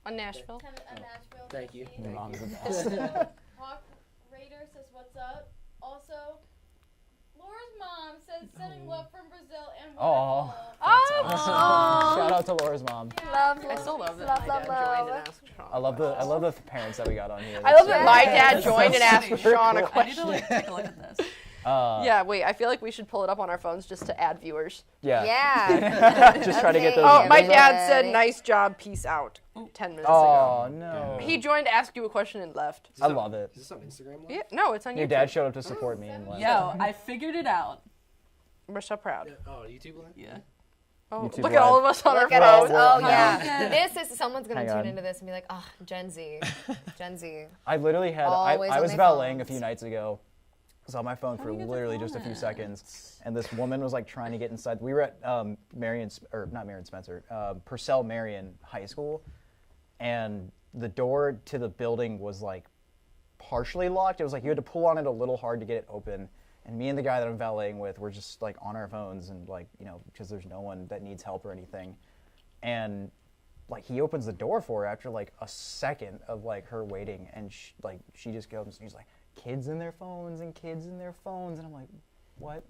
on Nashville. Kind of a Nashville. Thank you. Your Thank mom's you. the best. Also, Hawk Raider says what's up. Also, Laura's mom says sending love from Brazil and Aw. waterfall. Shout out to Laura's mom. Love, I still love that love, my love, dad joined and love. asked Sean. I love the parents that we got on here. I love that That's my so- dad That's joined so and asked funny. Sean a I need question. to take a look at this. Yeah, wait, I feel like we should pull it up on our phones just to add viewers. Yeah. Yeah. Just try to get Okay. those. Oh, my numbers up. dad said, Yay. nice job, peace out, 10 minutes ago. Oh no. He joined, asked you a question, and left. I love it. Is this on Instagram Live? Yeah, no, it's on Your YouTube. dad showed up to support me and left. Yo, I figured it out. We're so proud. Oh, YouTube Live? Yeah. Oh, YouTube look at all Live. of us on Look our at us. phones. Oh, Hang yeah. on. This is, someone's going Hang to tune on. into this and be like, oh, Gen Z. Gen Z. I literally had. Always I on was their valeting a phones. few nights ago. I was on my phone for do you get the literally just a few comments? seconds, and this woman was trying to get inside. We were at Purcell Marion High School, and the door to the building was partially locked. It was you had to pull on it a little hard to get it open. And me and the guy that I'm valeting with were just on our phones and because there's no one that needs help or anything. And he opens the door for her after a second of her waiting, and she just goes and she's like, kids in their phones and kids in their phones, and I'm like, what?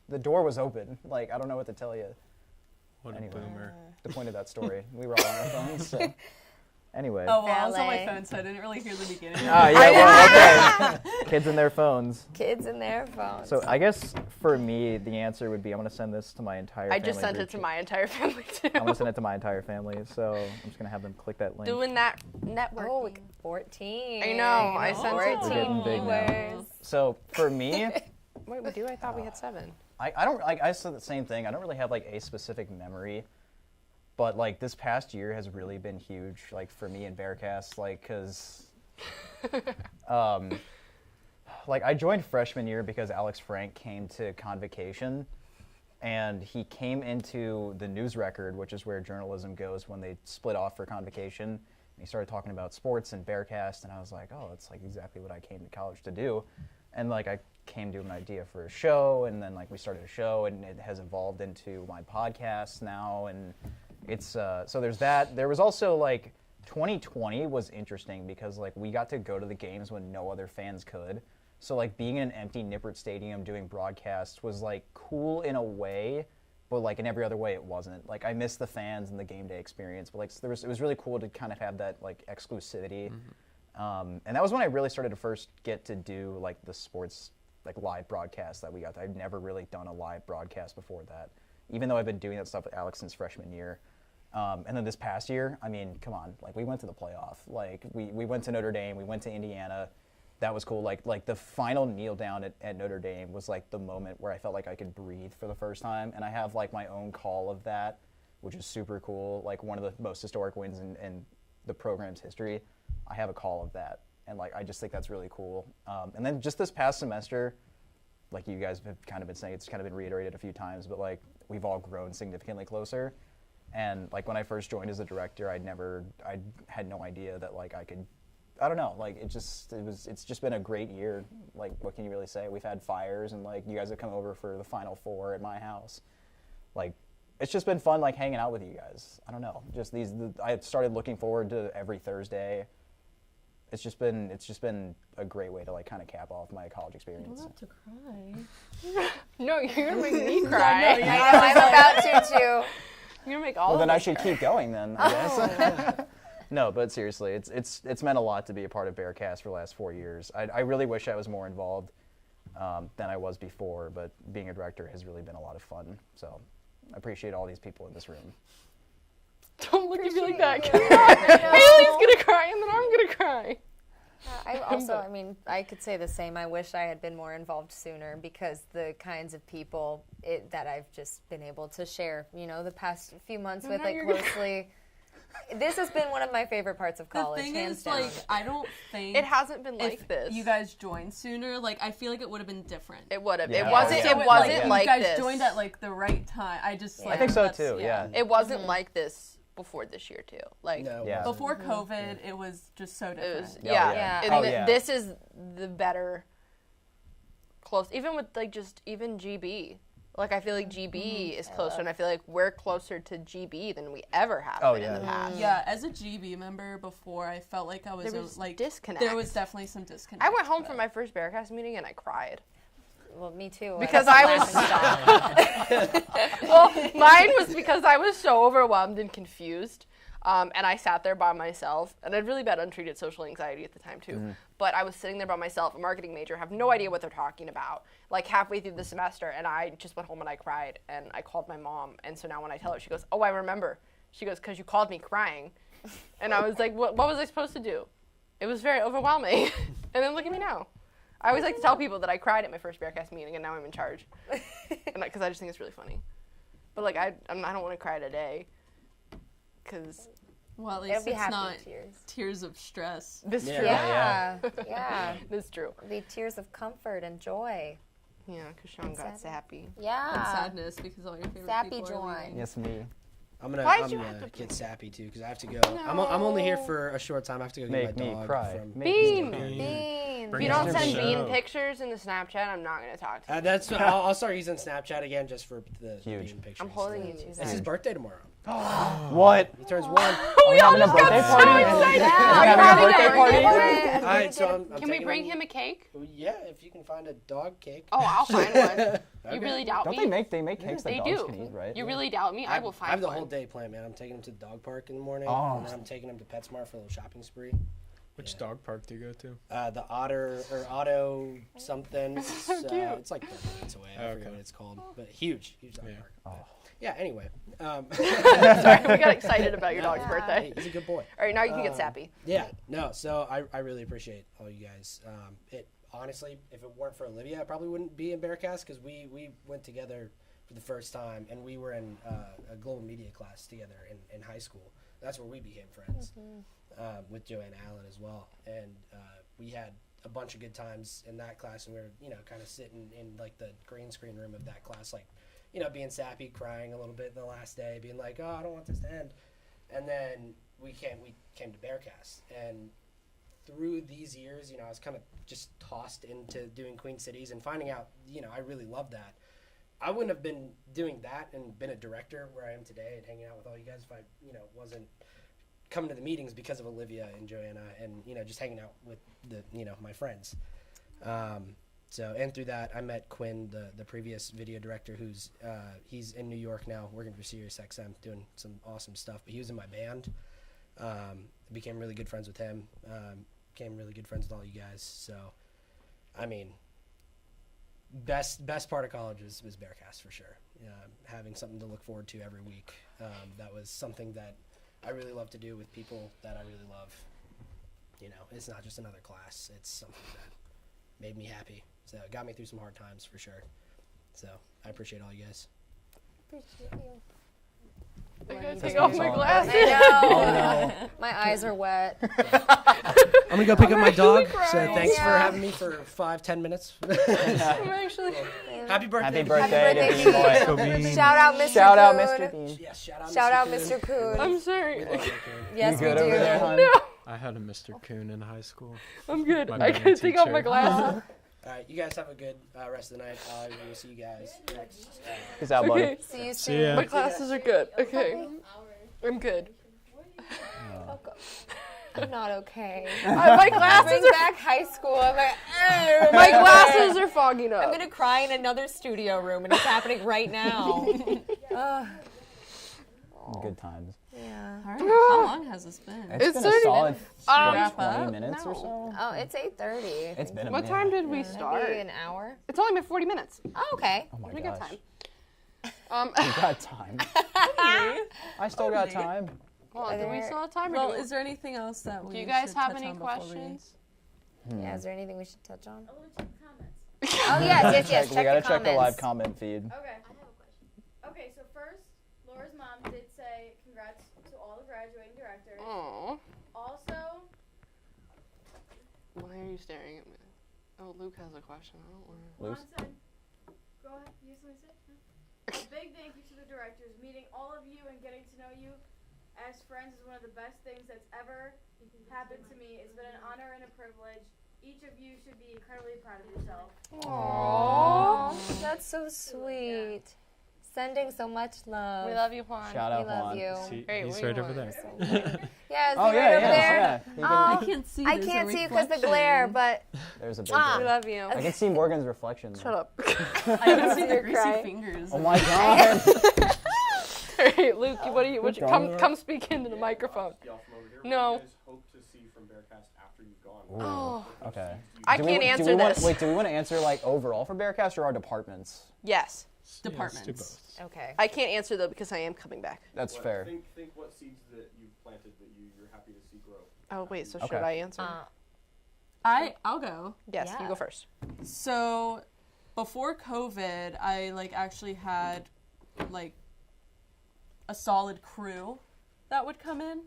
The door was open. I don't know what to tell you. What Anyway. a boomer. The point of that story. We were all on our phones. So. Anyway. Oh, well, I was on my Ballet. phone, so I didn't really hear the beginning. Ah, yeah, well, okay. Kids in their phones. Kids in their phones. So I guess for me, the answer would be I'm going to send this to my entire I family. just sent group it to chat. my entire family, too. I'm going to send it to my entire family, so I'm just going to have them click that link. Doing that networking. Oh, 14. I know, I sent it We're getting big now. viewers. So for me, Wait, we do? I thought we had 7. I don't I said the same thing. I don't really have a specific memory, but this past year has really been huge for me in Bearcast cuz I joined freshman year because Alex Frank came to Convocation, and he came into the News Record, which is where journalism goes when they split off for Convocation. And he started talking about sports and Bearcast, and I was like, oh, that's exactly what I came to college to do. And I came to an idea for a show, and then we started a show, and it has evolved into my podcast now, and it's so there's that. There was also 2020 was interesting because we got to go to the games when no other fans could. So being in an empty Nippert Stadium doing broadcasts was cool in a way, but in every other way it wasn't. I missed the fans and the game day experience, but it was really cool to kind of have that exclusivity. And that was when I really started to first get to do the sports live broadcast that we got. I'd never really done a live broadcast before that, even though I've been doing that stuff with Alex since freshman year. And then this past year, I mean, come on, we went to the playoff. We went to Notre Dame, we went to Indiana. That was cool. The final kneel down at Notre Dame was the moment where I felt I could breathe for the first time. And I have my own call of that, which is super cool. One of the most historic wins in the program's history. I have a call of that. and like I just think that's really cool. And then just this past semester, like you guys have kind of been saying, it's kind of been reiterated a few times, but like we've all grown significantly closer. And like when I first joined as a director, I had no idea that like I don't know, like it's just been a great year. Like what can you really say? We've had fires, and like you guys have come over for the Final Four at my house. Like it's just been fun like hanging out with you guys. I don't know, just I started looking forward to every Thursday. It's just been a great way to like kind of cap off my college experience. You don't have to cry. No, you're gonna make me cry. I know, I'm about to too. You're gonna make all Well, of then us I should keep going then, I guess. No, but seriously, it's meant a lot to be a part of Bearcast for the last 4 years. I really wish I was more involved than I was before, but being a director has really been a lot of fun. So I appreciate all these people in this room. Don't look at me like that. Haley's gonna cry, and then I'm gonna cry. I mean, I could say the same. I wish I had been more involved sooner, because the kinds of people that I've just been able to share, the past few months with, like, closely. This has been one of my favorite parts of college, The thing hands is, down. like, I don't think It hasn't been like if this. you guys joined sooner, like, I feel like it would have been different. It would have. Yeah. It wasn't. Yeah. It wasn't you like guys this. joined at like the right time. I think so that's- too, yeah. It wasn't like this before this year too. Like No, Yeah. Before COVID, it was just so different. it was. Yeah, Yeah. yeah. And Oh, yeah. this is the better. Close. Even with like just even GB. Like I feel like GB is closer, and I feel like we're closer to GB than we ever have Oh, been in yeah. the past. Yeah, as a GB member before, I felt like I was, There was like disconnect. There was definitely some disconnect. I went home from my first Bearcast meeting and I cried. Well, me too. Because I was well, mine was because I was so overwhelmed and confused, and I sat there by myself, and I had really bad untreated social anxiety at the time too. But I was sitting there by myself, a marketing major, have no idea what they're talking about, like halfway through the semester, and I just went home and I cried, and I called my mom, and so now when I tell her, she goes, "Oh, I remember." She goes, "'Cause you called me crying," and I was like, "What was I supposed to do?" It was very overwhelming, and then look at me now. I always like to tell people that I cried at my first Bearcast meeting, and now I'm in charge, because I just think it's really funny. But like I don't want to cry today, because Well, at It'll least be it's happy not tears. tears of stress. this is Yeah. true. Yeah, yeah. This is true. It'll be tears of comfort and joy. Yeah, because Sean got sappy. And Yeah. sadness because all your favorite Sappy people joy. are leaving. Yes, me. I'm gonna Why'd you have to get bring sappy too because I have to go. I'm only here for a short time. I have to go Make get my me dog cry. from. Make me Bean. cry. Bean. Bring If you it don't to the send Bean show. pictures in the Snapchat, I'm not going to talk to you. That's I'll start using Snapchat again just for the Huge. Bean pictures. I'm holding you to It's that. his birthday tomorrow. What? He turns 1. Oh, we all having a just got birthday so party? excited. Yeah. Are we having a Having birthday a party? birthday All right, so I'm Can we taking bring him a cake? Yeah, if you can find a dog cake. Oh, I'll find one. You Okay. really doubt Don't me? they make cakes that They dogs do. can eat, right? You really doubt me? I will find I have the one. whole day planned, man. I'm taking him to the dog park in the morning, Oh. and then I'm taking him to PetSmart for a little shopping spree. Which Yeah. dog park do you go to? The Otto something. It's like 30 minutes away. I Okay. forget what it's called, but huge dog Yeah. park. Yeah. Anyway, Sorry, we got excited about your dog's Yeah. birthday. hey, he's a good boy. All right, now you can get sappy. Yeah, no, so I really appreciate all you guys. It honestly, if it weren't for Olivia, I probably wouldn't be in Bearcast because we went together for the first time, and we were in a global media class together in high school. That's where we became friends with Joanne Allen as well, and we had a bunch of good times in that class, and we were kind of sitting in like the green screen room of that class, like being sappy, crying a little bit the last day, being like, oh, I don't want this to end. And then we came to Bearcast, and through these years, I was kind of just tossed into doing Queen Cities and finding out, I really love that. I wouldn't have been doing that and been a director where I am today and hanging out with all you guys if I, wasn't coming to the meetings because of Olivia and Joanna and, just hanging out with the, my friends. So, and through that, I met Quinn, the previous video director, he's in New York now, working for SiriusXM, doing some awesome stuff. But he was in my band. Became really good friends with him. Became really good friends with all you guys. So, I mean, best part of college was Bearcast for sure. Having something to look forward to every week. That was something that I really love to do with people that I really love. It's not just another class. It's something that made me happy. So it got me through some hard times for sure. So I appreciate all you guys. Appreciate you. I When gotta you take do off it. my I glasses. know. Oh, My eyes are wet. I'm gonna go pick up my dog. So crying. thanks for Yeah. having me for 5-10 minutes. I'm actually. Happy birthday! Happy to birthday to birthday, Bean Bean. Boy. Bean. Shout out Mr. Shout out, Coon. Mr. Bean. Yes, shout out. Shout Mr. out Coon. Mr. Coon. I'm sorry. We love you, Coon. Yes, You we good over do. there, hon? No, I had a Mr. Coon in high school. I'm good. My I band gotta take off my teacher. glasses. All right, you guys have a good rest of the night. I will see you guys next. Peace out, buddy. Okay, See you See soon. ya. my glasses are good. Okay, I'm good. I'm not okay. My glasses Bring are. back high school. I'm like, My glasses are fogging up. I'm gonna cry in another studio room, and it's happening right now. Good times. Yeah. All right. How long has this been? It's been a 30 solid Wrap 20 up? minutes or so. Oh, it's 8:30. It's been a What minute. time did we start? Maybe an hour. It's only been 40 minutes. Oh, okay. Oh my We gosh. got time. We got time. I still got time. Well, do we still have time? Well, Or do, is there anything else that we do you guys should have touch any on before we- questions? Yeah, is there anything we should touch on? I want to check comments. Oh, yes. We gotta check the live comments. comment feed. Okay. I have a question. Okay, so first, Laura's mom did say congrats to all the graduating directors. Aw. Also, Why are you staring at me? Oh, Luke has a question. I don't want to. Loose? Juan said, go ahead. You have something to say? No? A big thank you to the directors. Meeting all of you and getting to know you as friends is one of the best things that's ever happened to me. It's been an honor and a privilege. Each of you should be incredibly proud of yourself. Aww. That's so sweet. Sending so much love. We love you, Juan. Shout We out love Juan. you. Hey, He's what do right you over want? there. Yeah, is Oh he yeah, right over yeah, there? yeah. He can- I Oh, can't see. I there's a can't see because the reflection. glare, but There's a big Ah. We difference. love you. I can see Morgan's reflection. Shut up. I can see the You're greasy crying. fingers. Oh my god. Hey, Luke, what do you? What you What's wrong with come speak into the microphone. Y'all from over here, No. What do you guys hope to see from Bearcast after you've gone? Oh, Okay. I Do we can't wa- do answer we want- this. Wait, do we want to answer like overall for Bearcast or our departments? Yes, Departments. okay. I can't answer though because I am coming back. That's What- fair. Think what seeds that you've planted that you're happy to see grow. Oh wait, so Okay. should I answer? I'll go. Yes, you yeah. go first. So, before COVID, I actually had like a solid crew that would come in,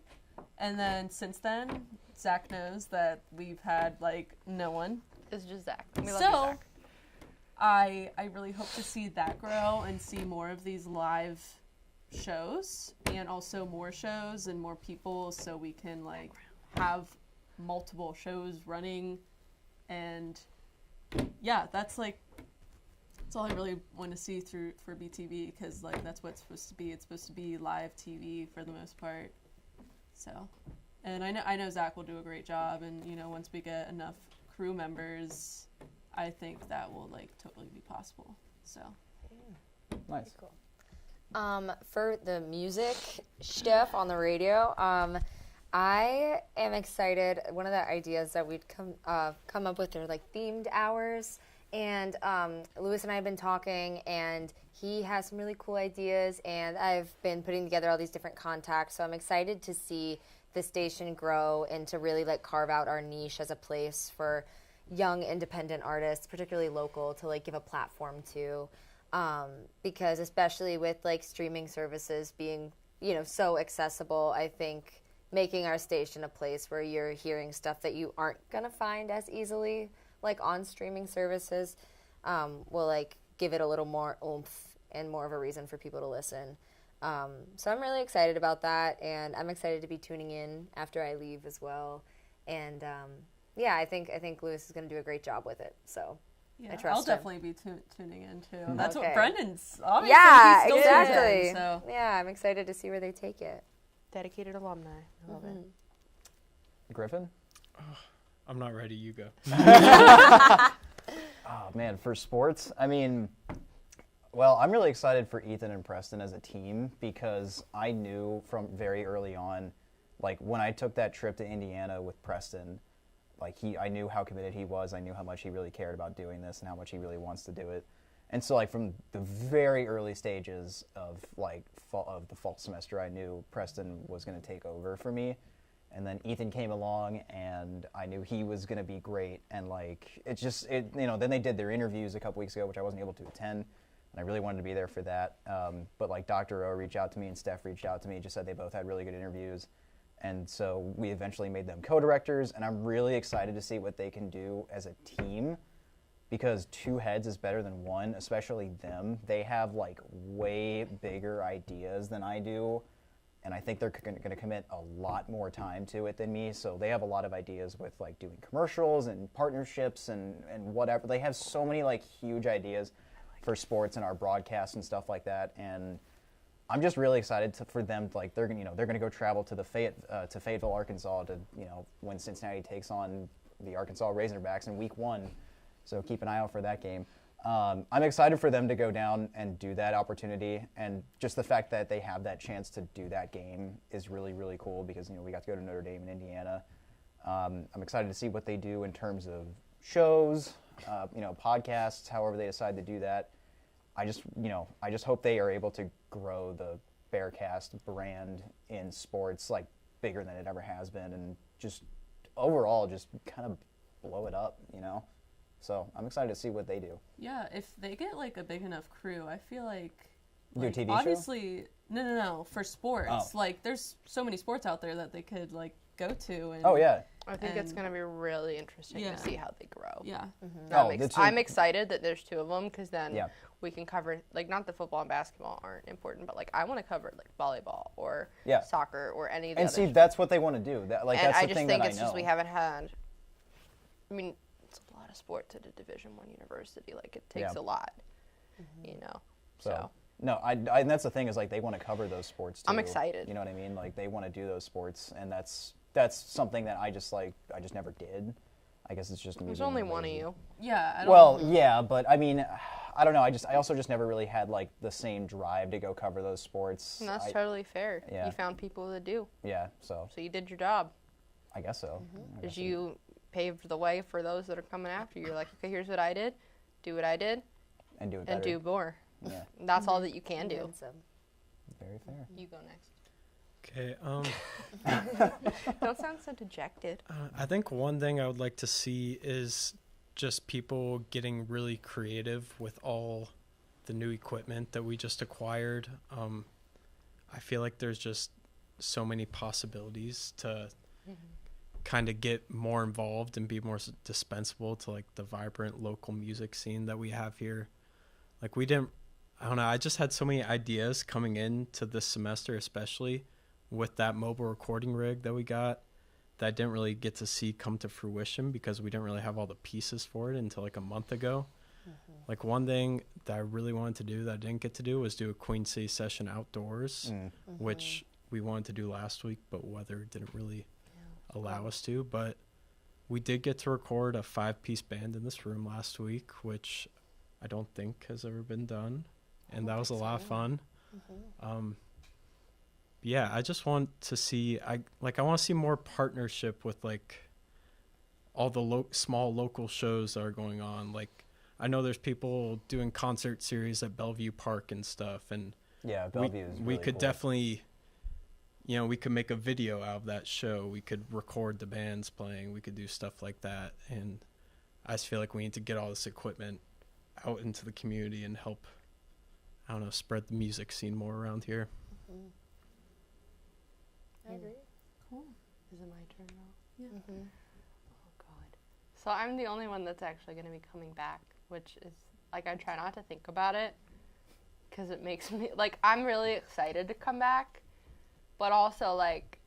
and then since then, Zach knows that we've had like no one. It's just Zach. We love So, you, Zach. I really hope to see that grow and see more of these live shows and also more shows and more people so we can like have multiple shows running, and yeah, that's all I really want to see for BTV, because like that's what it's supposed to be. It's supposed to be live TV for the most part. So, and I know Zach will do a great job, and once we get enough crew members, I think that will like totally be possible. So Nice. For the music stuff on the radio, I am excited. One of the ideas that we'd come up with are like themed hours, and Lewis and I have been talking, and he has some really cool ideas, and I've been putting together all these different contacts. So I'm excited to see the station grow and to really like carve out our niche as a place for young independent artists, particularly local, to like give a platform to. Because especially with like streaming services being, so accessible, I think making our station a place where you're hearing stuff that you aren't gonna find as easily like on streaming services will like give it a little more oomph and more of a reason for people to listen. So I'm really excited about that, and I'm excited to be tuning in after I leave as well. And yeah, I think Lewis is gonna do a great job with it. So. yeah, I trust I'll him. definitely be tuning in too. That's Okay. what Brendan's obviously. Yeah, he's still tuning in, exactly. so Yeah, I'm excited to see where they take it. Dedicated alumni. I love it. Griffin? I'm not ready. You go. Oh man, for sports, I mean, well, I'm really excited for Ethan and Preston as a team, because I knew from very early on, like when I took that trip to Indiana with Preston, like I knew how committed he was. I knew how much he really cared about doing this and how much he really wants to do it. And so like from the very early stages of like of the fall semester, I knew Preston was going to take over for me. And then Ethan came along, and I knew he was going to be great. And like then they did their interviews a couple weeks ago, which I wasn't able to attend, and I really wanted to be there for that. But like Dr. O reached out to me and Steph reached out to me, just said they both had really good interviews. And so we eventually made them co-directors, and I'm really excited to see what they can do as a team, because 2 heads is better than 1, especially them. They have like way bigger ideas than I do, and I think they're going to commit a lot more time to it than me. So they have a lot of ideas with like doing commercials and partnerships and whatever. They have so many like huge ideas for sports and our broadcast and stuff like that. And I'm just really excited for them. Like they're going to go travel to to Fayetteville, Arkansas to when Cincinnati takes on the Arkansas Razorbacks in Week 1. So keep an eye out for that game. I'm excited for them to go down and do that opportunity, and just the fact that they have that chance to do that game is really, really cool, because we got to go to Notre Dame and Indiana. I'm excited to see what they do in terms of shows, podcasts, however they decide to do that. I just hope they are able to grow the Bearcast brand in sports like bigger than it ever has been, and just overall just kind of blow it up, So I'm excited to see what they do. Yeah, if they get like a big enough crew, I feel like Do a TV obviously show? No, for sports. Oh. Like there's so many sports out there that they could like go to and Oh yeah. I think it's going to be really interesting Yeah. to see how they grow. Yeah. I'm excited that there's 2 of them, because then Yeah. we can cover, like, not that football and basketball aren't important, but like I want to cover like volleyball or Yeah. soccer or any of the And other see, sports. that's what they want to do. That And that's I the just thing think that it's I know. just we haven't had. I mean, it's a lot of sports at a Division I university. Like it takes Yeah. a lot, So No, and that's the thing, is like they want to cover those sports too. I'm excited. You know what I mean? Like they want to do those sports, and that's something that I just never did. I guess it's just me. there's being only one of lazy. you. Yeah. I don't Well, yeah, but I mean, I don't know. I also just never really had like the same drive to go cover those sports. And that's totally fair. Yeah. You found people that do, Yeah, so so you did your job. I guess so. I guess Did you paved the way for those that are coming after you? You're like, okay, here's what I did. Do what I did, and do it better. and do more. Yeah, That's all that you can do. And some. very fair. You go next. Okay. Don't sound so dejected. I think one thing I would like to see is just people getting really creative with all the new equipment that we just acquired. I feel like there's just so many possibilities to kind of get more involved and be more dispensable to like the vibrant local music scene that we have here. Like I don't know, I just had so many ideas coming into this semester, especially with that mobile recording rig that we got, that I didn't really get to see come to fruition because we didn't really have all the pieces for it until like a month ago. Like one thing that I really wanted to do that I didn't get to do was do a Queen City session outdoors, which we wanted to do last week, but weather didn't really allow us to. But we did get to record a 5-piece band in this room last week, which I don't think has ever been done, and that was a lot of fun. Yeah, I just want to see I want to see more partnership with like all the small local shows that are going on. Like I know there's people doing concert series at Bellevue Park and stuff, and Yeah, Bellevue is we really could cool. definitely, we could make a video out of that show. We could record the bands playing. We could do stuff like that, and I just feel like we need to get all this equipment out into the community and help, I don't know, spread the music scene more around here. I agree. Cool. Is it my turn now? Yeah. Oh God. So I'm the only one that's actually going to be coming back, which is like I try not to think about it because it makes me like I'm really excited to come back, but also like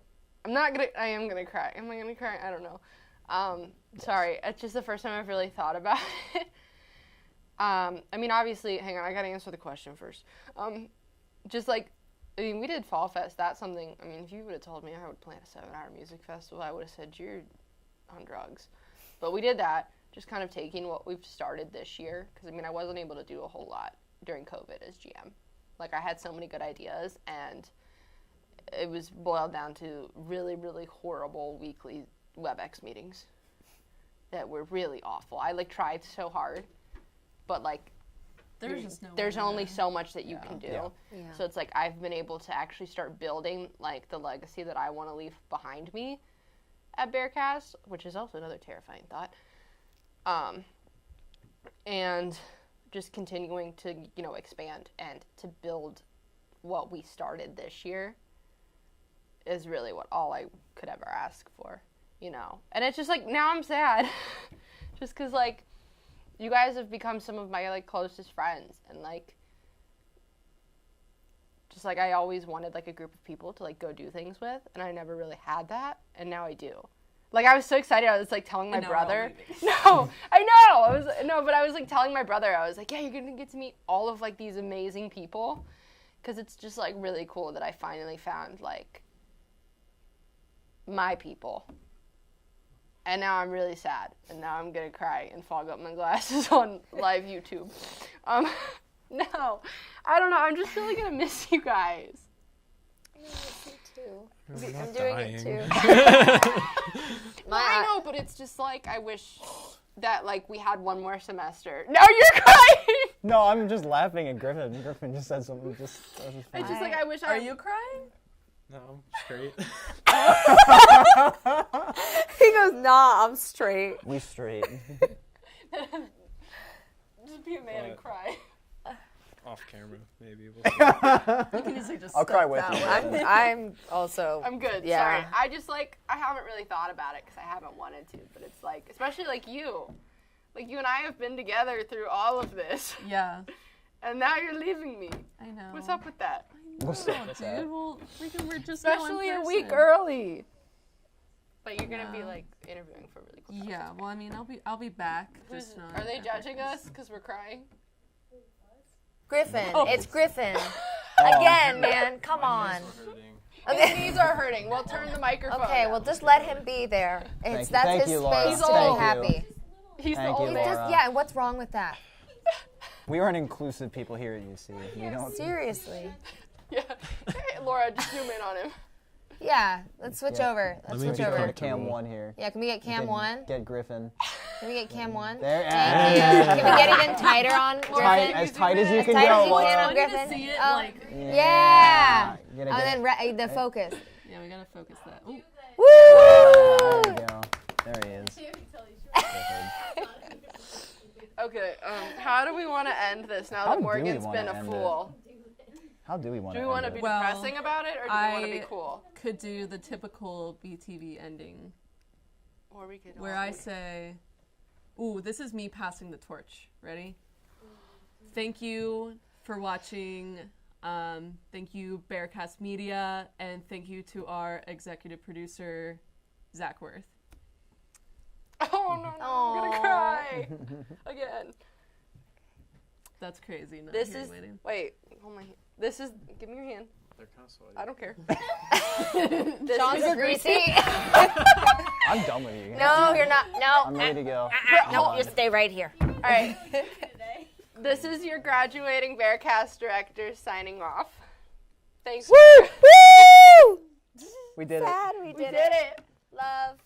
I am gonna cry. Am I gonna cry? I don't know. Sorry, it's just the first time I've really thought about it. I mean, obviously, hang on, I gotta answer the question first. Just like, I mean, we did Fall Fest. That's something, I mean, if you would have told me I would plan a 7-hour music festival, I would have said, you're on drugs. But we did that, just kind of taking what we've started this year. Because, I mean, I wasn't able to do a whole lot during COVID as GM. Like, I had so many good ideas, and it was boiled down to really, really horrible weekly WebEx meetings that were really awful. I, like, tried so hard, but, like, there's only so much that you can do. Yeah. So it's like I've been able to actually start building like the legacy that I want to leave behind me at Bearcast, which is also another terrifying thought. And just continuing to, expand and to build what we started this year is really all I could ever ask for, And it's just like, now I'm sad. Just because, like, you guys have become some of my, like, closest friends. And, like, just, like, I always wanted, like, a group of people to, like, go do things with. And I never really had that. And now I do. Like, I was so excited. I was, like, telling my brother. No, I know. But I was, like, telling my brother. I was like, yeah, you're going to get to meet all of, like, these amazing people. Because it's just, like, really cool that I finally found, like, my people. And now I'm really sad. And now I'm going to cry and fog up my glasses on live YouTube. No. I don't know. I'm just really going to miss you guys. I miss you too. I'm doing it too. I know, but it's just like, I wish that, like, we had one more semester. Now you're crying! No, I'm just laughing at Griffin. Griffin just said something just... It's just like, I wish Are you crying? No, I'm straight. He goes, nah, I'm straight. We straight. Just be a man and cry. Off camera, maybe. We'll see. You can easily just I'll cry stop with that you. one. I'm also. I'm good. Yeah. Sorry. I just, like, I haven't really thought about it because I haven't wanted to. But it's like, especially like you. Like, you and I have been together through all of this. Yeah. And now you're leaving me. I know. What's up with that? What's No, up with that? dude. Well, we're just Especially now a in week person. early. But you're gonna be Yeah. like interviewing for really cool. Yeah. Well, I mean, I'll be back. Just not. Are they at judging breakfast. us because we're crying? Griffin. Oh. It's Griffin. Oh. Again, man. Come on. His Okay. knees are hurting. We'll turn the microphone. Okay, down. well, just let him be there. Thank That's you, his Laura. space He's to old. be happy. He's Thank the you, old Laura. man. Just, yeah, what's wrong with that? We are an inclusive people here at UC. We don't... Seriously. Yeah. Hey, Laura, just zoom in on him. Yeah, let's switch Yeah. over. Let's Let me switch be over. Get comfortable. Cam 1 here. Yeah, can we get Cam 1? Get Griffin. Can we get Cam 1? There. Thank you. Can we get even tighter on Tight, Griffin? as tight as you As can tight go, as you Laura. can on I need to Griffin. see it, Oh, like. yeah. Gonna Oh, get- then the focus. Yeah, we gotta focus that. Ooh. Woo! There you go. There he is. Okay, how do we want to end this now How that do we Morgan's wanna been a end fool? How do we want Do to we want to end be it? Well, depressing about it, or do we want to be I- cool? Could do the typical BTV ending Or we could where all I be- say, "Ooh, this is me passing the torch." Ready? Thank you for watching. Thank you, Bearcast Media, and thank you to our executive producer, Zach Worth. Oh no, I'm gonna Aw. cry again. That's crazy. Not This hearing is my name. wait. Hold my. This is. Give me your hand. They're kind of sweaty. I don't care. Sean's is- are greasy. I'm done with you. No, you're not. No. I'm ready to go. No, you stay right here. All right. This is your graduating Bearcast director signing off. Thanks. Woo! We did it. Sad we We did did it. Love.